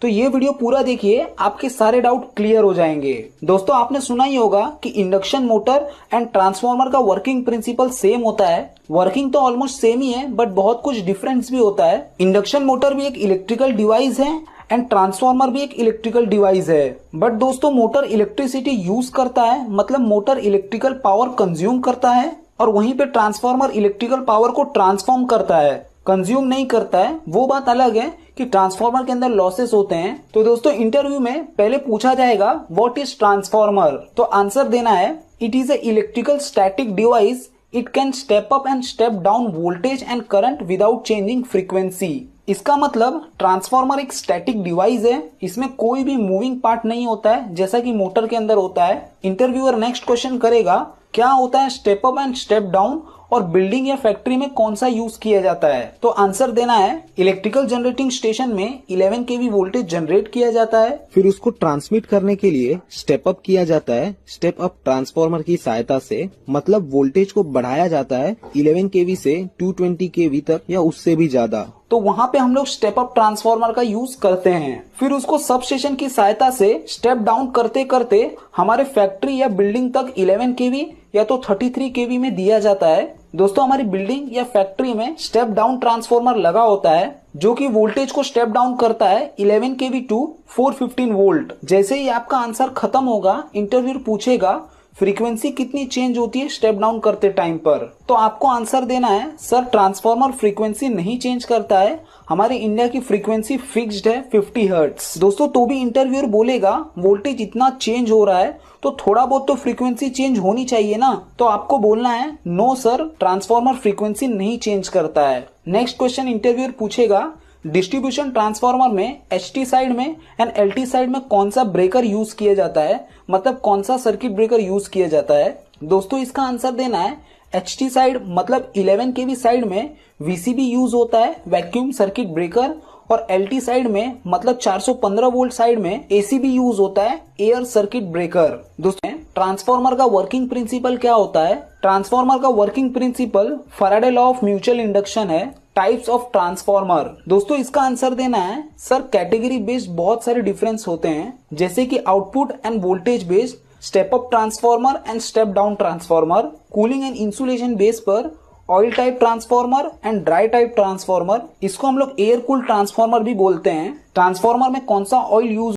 तो ये वीडियो पूरा देखिए, आपके सारे डाउट क्लियर हो जाएंगे। दोस्तों आपने सुना ही होगा कि इंडक्शन मोटर एंड ट्रांसफार्मर का वर्किंग प्रिंसिपल सेम होता है। वर्किंग तो ऑलमोस्ट सेम ही है, बट बहुत कुछ डिफरेंस भी होता है। इंडक्शन मोटर भी एक इलेक्ट्रिकल डिवाइस है एंड ट्रांसफार्मर भी एक इलेक्ट्रिकल डिवाइस है। बट दोस्तों मोटर इलेक्ट्रिसिटी यूज करता है, मतलब मोटर इलेक्ट्रिकल पावर कंज्यूम करता है, और वहीं पे ट्रांसफार्मर इलेक्ट्रिकल पावर को ट्रांसफॉर्म करता है, कंज्यूम नहीं करता है। वो बात अलग है कि ट्रांसफार्मर के अंदर लॉसेस होते हैं। तो दोस्तों इंटरव्यू में पहले पूछा जाएगा व्हाट इज ट्रांसफार्मर, तो आंसर देना है it is a electrical static device, it can step up and step down voltage and current without changing frequency. इसका मतलब ट्रांसफार्मर एक स्टैटिक डिवाइस है, इसमें कोई भी मूविंग पार्ट नहीं होता है जैसा कि मोटर के अंदर होता है। इंटरव्यूअर नेक्स्ट क्वेश्चन करेगा क्या होता है step up and step down, और बिल्डिंग या फैक्ट्री में कौन सा यूज किया जाता है। तो आंसर देना है इलेक्ट्रिकल जनरेटिंग स्टेशन में 11 kV वोल्टेज जनरेट किया जाता है, फिर उसको ट्रांसमिट करने के लिए स्टेप अप किया जाता है स्टेप अप ट्रांसफार्मर की सहायता से, मतलब वोल्टेज को बढ़ाया जाता है 11 kV से 220 kV तक या उससे भी ज्यादा। तो वहां पे हम लोग स्टेप अप ट्रांसफार्मर का यूज करते हैं। फिर उसको सब स्टेशन की सहायता से स्टेप डाउन करते करते हमारे फैक्ट्री या बिल्डिंग तक 11 kV या तो 33 kV में दिया जाता है। दोस्तों हमारी बिल्डिंग या फैक्ट्री में स्टेप डाउन ट्रांसफार्मर लगा होता है जो कि वोल्टेज को स्टेप डाउन करता है 11 kV टू 415 वोल्ट। जैसे ही आपका आंसर खत्म होगा, इंटरव्यूअर पूछेगा फ्रीक्वेंसी कितनी चेंज होती है स्टेप डाउन करते टाइम पर, तो आपको आंसर देना है सर ट्रांसफार्मर फ्रीक्वेंसी नहीं चेंज करता है, हमारे इंडिया की फ्रीक्वेंसी फिक्स्ड है 50 हर्ट्ज। दोस्तों तो भी इंटरव्यूअर बोलेगा वोल्टेज इतना चेंज हो रहा है तो थोड़ा बहुत तो फ्रीक्वेंसी चेंज होनी चाहिए ना, तो आपको बोलना है नो सर ट्रांसफार्मर फ्रीक्वेंसी नहीं चेंज करता है। नेक्स्ट क्वेश्चन इंटरव्यूअर पूछेगा डिस्ट्रीब्यूशन ट्रांसफार्मर में HT साइड में एंड LT साइड में कौन सा ब्रेकर यूज किया जाता है, मतलब कौन सा सर्किट ब्रेकर यूज किया जाता है। दोस्तों इसका आंसर देना है HT साइड मतलब 11 kV साइड में VCB यूज होता है, वैक्यूम सर्किट ब्रेकर, और LT साइड में मतलब 415 वोल्ट साइड में ACB यूज होता है, एयर सर्किट ब्रेकर। दोस्तों ट्रांसफार्मर का वर्किंग प्रिंसिपल क्या होता है। ट्रांसफार्मर का working principle Faraday law of mutual induction है। टाइप्स ऑफ ट्रांसफार्मर, दोस्तों इसका आंसर देना है सर कैटेगरी बेस्ड बहुत सारे डिफरेंस होते हैं, जैसे कि output and voltage based, step up transformer and step down transformer, cooling and insulation base पर, oil type transformer and dry type transformer. इसको हम लोग एयर कूल्ड ट्रांसफार्मर भी बोलते हैं। ट्रांसफार्मर में कौन सा ऑयल यूज